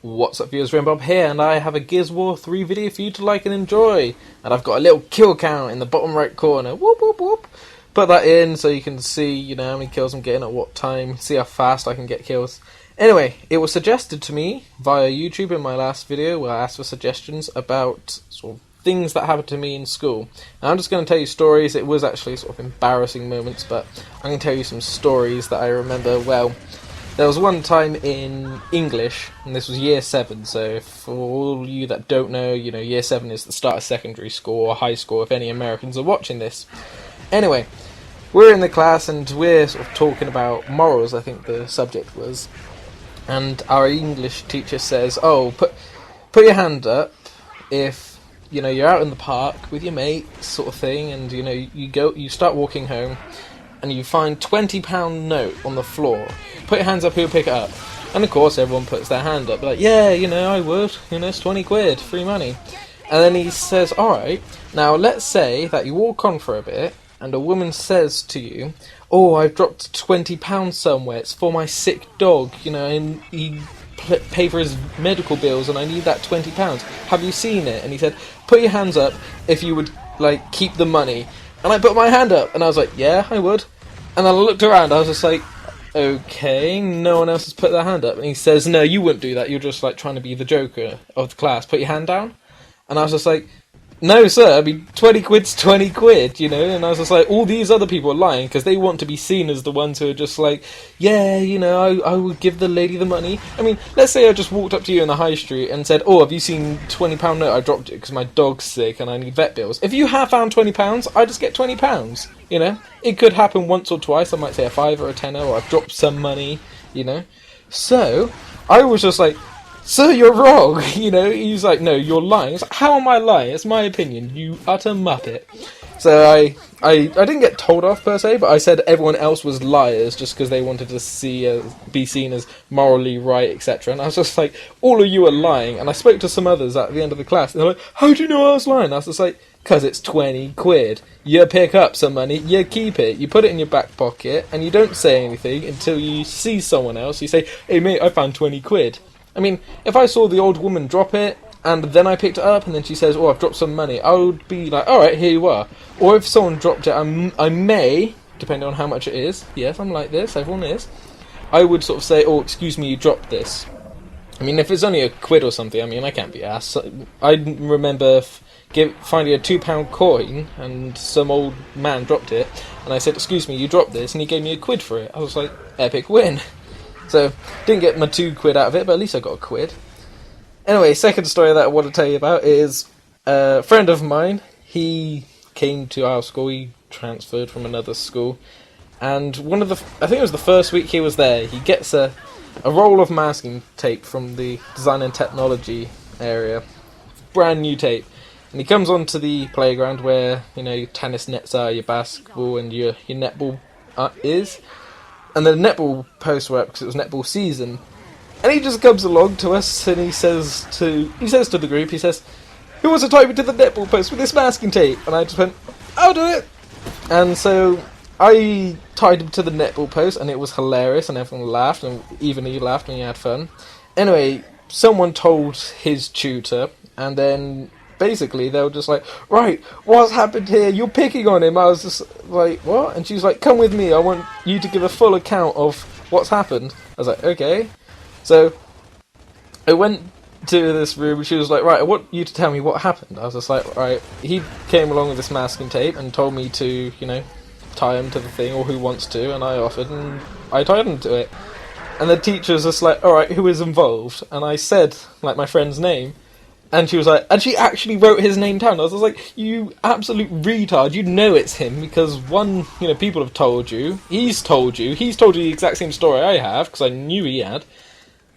What's up viewers, Bob here, and I have a Gears of War 3 video for you to like and enjoy. And I've got a little kill count in the bottom right corner. Whoop whoop whoop. Put that in so you can see, how many kills I'm getting at what time, see how fast I can get kills. Anyway, it was suggested to me via YouTube in my last video where I asked for suggestions about sort of things that happened to me in school. And I'm just going to tell you stories. It was actually sort of embarrassing moments, but I'm going to tell you some stories that I remember well. There was one time in English, and this was year 7, so for all you that don't know, year 7 is the start of secondary school or high school if any Americans are watching this. Anyway, we're in the class and we're sort of talking about morals, I think the subject was. And our English teacher says, oh, put your hand up if, you're out in the park with your mates sort of thing, and, you start walking home, and you find £20 note on the floor. Put your hands up, who'll pick it up? And of course everyone puts their hand up, like, yeah, I would, it's 20 quid, free money. And then he says, alright, now let's say that you walk on for a bit, and a woman says to you, oh, I've dropped £20 somewhere, it's for my sick dog, and he pay for his medical bills, and I need that £20. Have you seen it? And he said, put your hands up if you would, keep the money. And I put my hand up, and I was like, yeah, I would. And then I looked around, I was just like, okay, no one else has put their hand up. And he says, no, you wouldn't do that, you're just, trying to be the joker of the class. Put your hand down. And I was just like, no, sir, 20 quid's 20 quid, And I was just like, all these other people are lying, because they want to be seen as the ones who are just like, yeah, I would give the lady the money. Let's say I just walked up to you in the high street and said, oh, have you seen £20 note? I dropped it because my dog's sick and I need vet bills. If you have found £20, I just get £20, It could happen once or twice, I might say a 5 or a 10, or I've dropped some money, So, I was just like, sir, you're wrong, He's like, no, you're lying. It's like, how am I lying? It's my opinion, you utter muppet. So I didn't get told off per se, but I said everyone else was liars just because they wanted to be seen as morally right, etc. And I was just like, all of you are lying. And I spoke to some others at the end of the class, and they're like, how do you know I was lying? I was just like, because it's 20 quid. You pick up some money, you keep it, you put it in your back pocket, and you don't say anything until you see someone else. You say, hey mate, I found 20 quid. If I saw the old woman drop it, and then I picked it up, and then she says, oh, I've dropped some money, I would be like, alright, here you are. Or if someone dropped it, I may, depending on how much it is, yes, I'm like this, everyone is, I would sort of say, oh, excuse me, you dropped this. If it's only a quid or something, I can't be asked. I remember finding a £2 coin, and some old man dropped it, and I said, excuse me, you dropped this, and he gave me a quid for it. I was like, epic win. So, didn't get my 2 quid out of it, but at least I got a quid. Anyway, second story that I want to tell you about is a friend of mine. He came to our school, he transferred from another school, and I think it was the first week he was there, he gets a roll of masking tape from the design and technology area, brand new tape, and he comes onto the playground where, your tennis nets are, your basketball and your netball is. And the netball posts were up because it was netball season. And he just comes along to us and he says to the group, he says, who wants to tie me to the netball post with this masking tape? And I just went, I'll do it. And so I tied him to the netball post, and it was hilarious, and everyone laughed, and even he laughed and he had fun. Anyway, someone told his tutor, and then basically they were just like, right, what's happened here? You're picking on him. I was just like, what? And she was like, come with me, I want you to give a full account of what's happened. I was like, okay. So I went to this room, and she was like, right, I want you to tell me what happened. I was just like, right, he came along with this masking tape and told me to, tie him to the thing, or who wants to, and I offered, and I tied him to it. And the teacher was just like, alright, who is involved? And I said, my friend's name. And she was like, and she actually wrote his name down. I was like, you absolute retard, you know it's him, because people have told you, he's told you the exact same story I have, because I knew he had,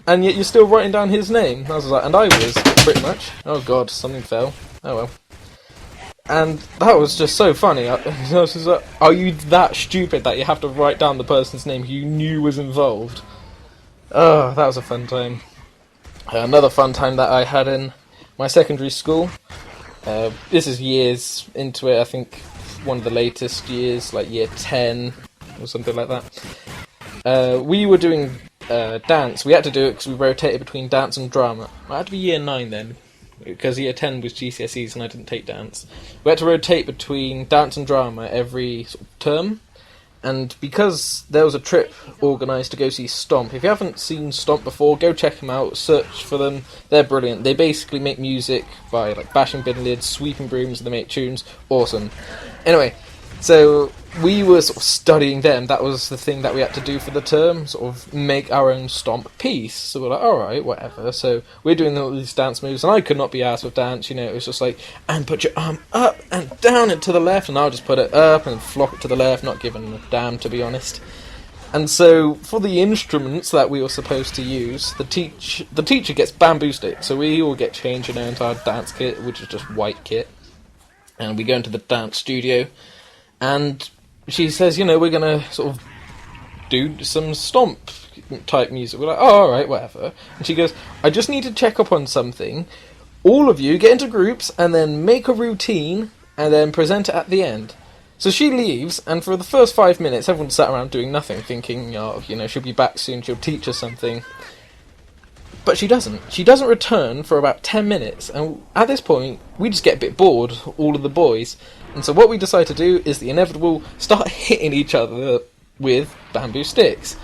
and yet you're still writing down his name. I was like, and I was, pretty much. Oh god, something fell. Oh well. And that was just so funny. I was just like, are you that stupid that you have to write down the person's name you knew was involved? Oh, that was a fun time. Another fun time that I had in my secondary school. This is years into it, I think one of the latest years, like year 10 or something like that. We were doing dance. We had to do it because we rotated between dance and drama. I had to be year 9 then, because year 10 was GCSEs and I didn't take dance. We had to rotate between dance and drama every sort of term. And because there was a trip organised to go see Stomp, if you haven't seen Stomp before, go check them out, search for them, they're brilliant. They basically make music by like bashing bin lids, sweeping brooms, and they make tunes, awesome. Anyway, so we were sort of studying them, that was the thing that we had to do for the term, sort of make our own Stomp piece. So we're like, alright, whatever. So we're doing all these dance moves, and I could not be arsed with dance, it was just like, and put your arm up and down and to the left, and I'll just put it up and flop it to the left, not giving a damn, to be honest. And so, for the instruments that we were supposed to use, the teacher gets bamboo sticks, so we all get changed into our dance kit, which is just white kit, and we go into the dance studio, and she says, we're going to sort of do some Stomp type music. We're like, oh, alright, whatever. And she goes, I just need to check up on something. All of you get into groups and then make a routine and then present it at the end. So she leaves, and for the first 5 minutes, everyone sat around doing nothing, thinking, she'll be back soon, she'll teach us something. But she doesn't. She doesn't return for about 10 minutes, and at this point, we just get a bit bored, all of the boys. And so what we decide to do is the inevitable, start hitting each other with bamboo sticks.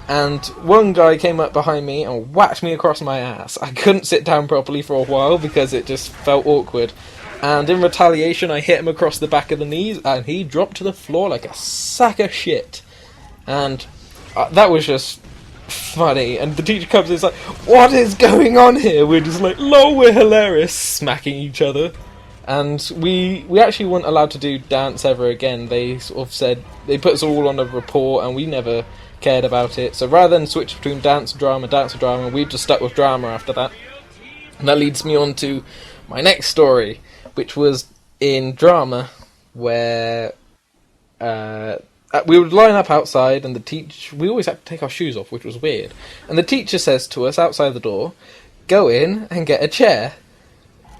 And one guy came up behind me and whacked me across my ass. I couldn't sit down properly for a while because it just felt awkward. And in retaliation, I hit him across the back of the knees, and he dropped to the floor like a sack of shit. And that was just funny. And the teacher comes in and is like, what is going on here? We're just like, lol, we're hilarious, smacking each other. And we actually weren't allowed to do dance ever again. They sort of said, they put us all on a report, and we never cared about it. So rather than switch between dance and drama, we just stuck with drama after that. And that leads me on to my next story, which was in drama, where we would line up outside, and we always had to take our shoes off, which was weird. And the teacher says to us outside the door, go in and get a chair.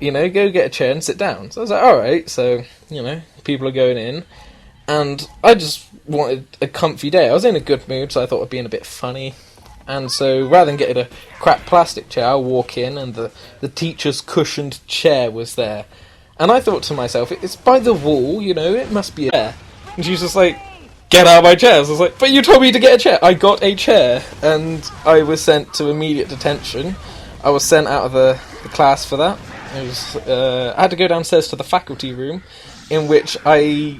Go get a chair and sit down. So I was like, alright, so, people are going in. And I just wanted a comfy day. I was in a good mood, so I thought I'd be in a bit funny. And so, rather than getting a crap plastic chair, I walk in, and the teacher's cushioned chair was there. And I thought to myself, it's by the wall, it must be a chair. And she's just like, get out of my chair. So I was like, but you told me to get a chair. I got a chair. And I was sent to immediate detention. I was sent out of the class for that. I had to go downstairs to the faculty room, in which I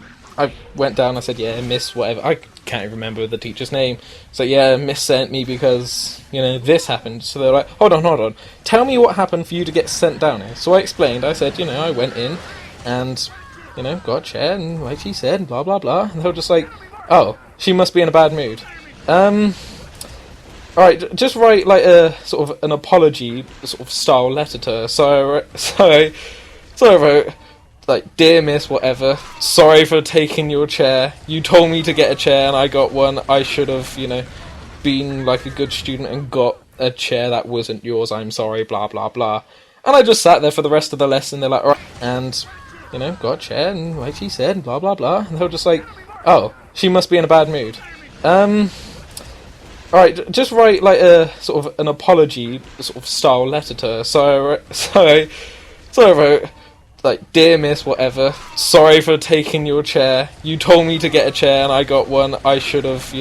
went down, I said, yeah, miss, whatever. I can't even remember the teacher's name. So, yeah, miss sent me because, this happened. So they're like, hold on. Tell me what happened for you to get sent down here. So I explained. I said, I went in and, got a chair, and like she said, blah, blah, blah. And they were just like, oh, she must be in a bad mood. Alright, just write like a sort of an apology sort of style letter to her. So I wrote, like, dear miss, whatever, sorry for taking your chair. You told me to get a chair and I got one. I should have, been like a good student and got a chair that wasn't yours. I'm sorry, blah, blah, blah. And I just sat there for the rest of the lesson. They're like, alright, and, got a chair, and like she said, blah, blah, blah. And they were just like, oh, she must be in a bad mood. Alright, just write like a sort of an apology sort of style letter to her. So I wrote, like, dear miss, whatever, sorry for taking your chair. You told me to get a chair and I got one. I should have,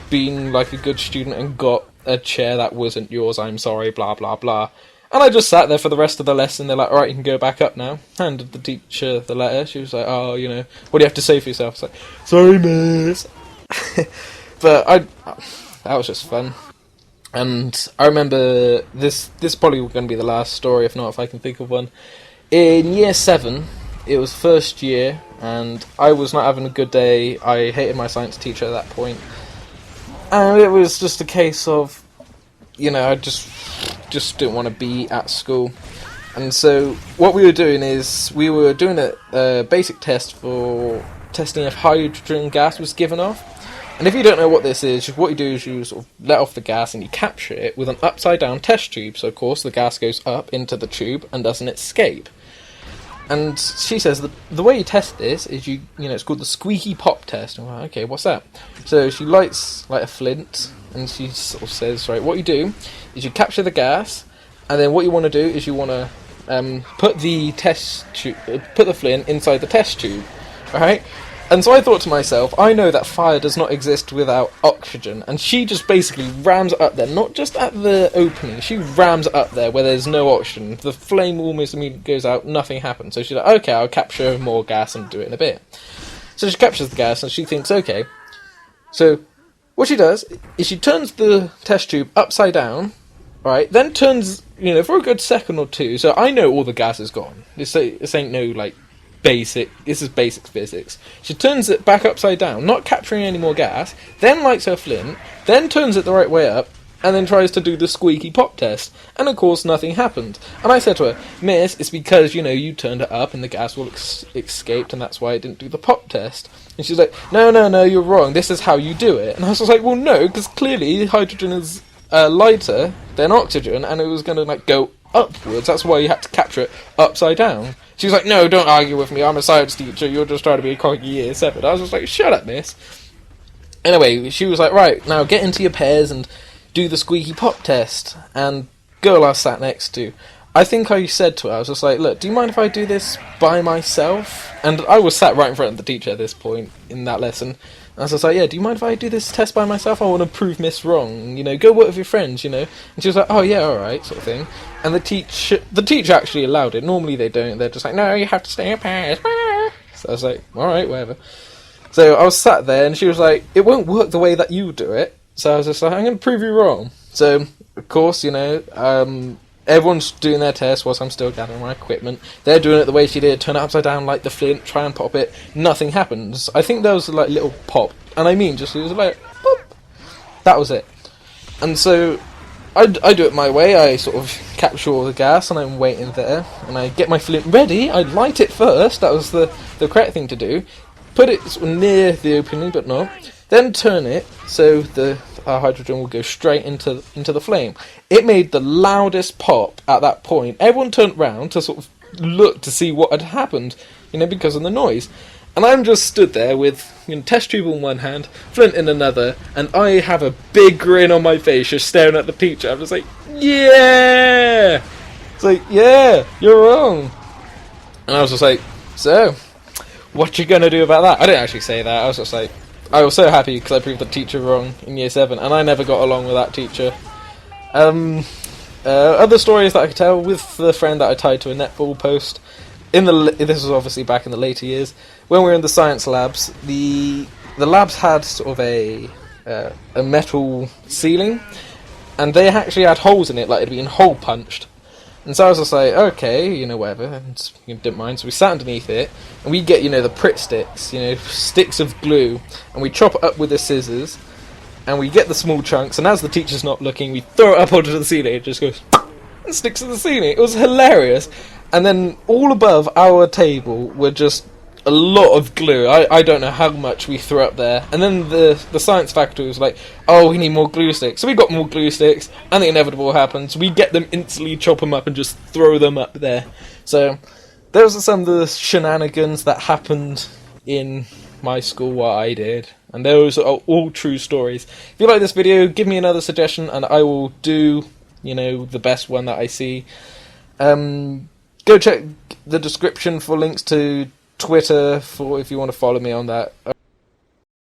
been like a good student and got a chair that wasn't yours. I'm sorry, blah, blah, blah. And I just sat there for the rest of the lesson. They're like, alright, you can go back up now. Handed the teacher the letter. She was like, oh, what do you have to say for yourself? It's like, sorry, miss. But that was just fun. And I remember this probably going to be the last story, if not, if I can think of one. In year 7, it was first year, and I was not having a good day. I hated my science teacher at that point. And it was just a case of, I just didn't want to be at school. And so what we were doing is we were doing a basic test for testing if hydrogen gas was given off. And if you don't know what this is, what you do is you sort of let off the gas and you capture it with an upside down test tube. So of course the gas goes up into the tube and doesn't escape. And she says that the way you test this is it's called the squeaky pop test. And I'm like, okay, what's that? So she lights like a flint, and she sort of says, right, what you do is you capture the gas, and then what you want to do is you want to put the flint inside the test tube, right? And so I thought to myself, I know that fire does not exist without oxygen, and she just basically rams it up there, not just at the opening, she rams it up there where there's no oxygen. The flame almost immediately goes out, nothing happens. So she's like, okay, I'll capture more gas and do it in a bit. So she captures the gas, and she thinks, okay. So what she does is she turns the test tube upside down, right, then turns, for a good second or two, so I know all the gas is gone. This ain't no, this is basic physics. She turns it back upside down, not capturing any more gas, then lights her flint, then turns it the right way up, and then tries to do the squeaky pop test. And of course nothing happened. And I said to her, Miss, it's because, you turned it up and the gas will escaped, and that's why I didn't do the pop test. And she's like, no, you're wrong, this is how you do it. And I was just like, well no, because clearly hydrogen is lighter than oxygen, and it was going to go upwards, that's why you had to capture it upside down. She's like, no, don't argue with me, I'm a science teacher, you're just trying to be a cocky year 7. I was just like, shut up, miss. Anyway, she was like, right, now get into your pairs and do the squeaky pop test. And girl I sat next to, I think I said to her, I was just like, look, do you mind if I do this by myself? And I was sat right in front of the teacher at this point in that lesson. And I was just like, yeah, do you mind if I do this test by myself? I want to prove Miss wrong, go work with your friends, And she was like, oh yeah, alright, sort of thing. And the teacher actually allowed it. Normally they don't, they're just like, no, you have to stay in pairs. So I was like, alright, whatever. So I was sat there, and she was like, it won't work the way that you do it. So I was just like, I'm going to prove you wrong. So, of course, everyone's doing their test whilst I'm still gathering my equipment. They're doing it the way she did, turn it upside down like the flint, try and pop it. Nothing happens. I think there was like little pop, and I mean just it was like pop. That was it. And so I do it my way. I sort of capture all the gas, and I'm waiting there, and I get my flint ready. I light it first. That was the correct thing to do. Put it sort of near the opening, but not. Then turn it so the hydrogen will go straight into the flame. It made the loudest pop at that point. Everyone turned round to sort of look to see what had happened, because of the noise. And I'm just stood there with test tube in one hand, flint in another, and I have a big grin on my face just staring at the teacher. I'm just like, yeah! It's like, yeah, you're wrong. And I was just like, so, what you gonna do about that? I didn't actually say that. I was just like, I was so happy because I proved the teacher wrong in year 7, and I never got along with that teacher. Other stories that I could tell with the friend that I tied to a netball post. This was obviously back in the later years when we were in the science labs. The labs had sort of a metal ceiling, and they actually had holes in it, like it'd been hole punched. And so I was just like, okay, whatever, and didn't mind. So we sat underneath it, and we get, the Pritt sticks, sticks of glue, and we chop it up with the scissors, and we get the small chunks, and as the teacher's not looking, we throw it up onto the ceiling. It just goes, and sticks to the ceiling. It was hilarious. And then all above our table were just a lot of glue. I don't know how much we threw up there. And then the science faculty was like, oh, we need more glue sticks. So we got more glue sticks, and the inevitable happens. We get them instantly, chop them up, and just throw them up there. So those are some of the shenanigans that happened in my school, what I did. And those are all true stories. If you like this video, give me another suggestion, and I will do, the best one that I see. Go check the description for links to Twitter if you want to follow me on that.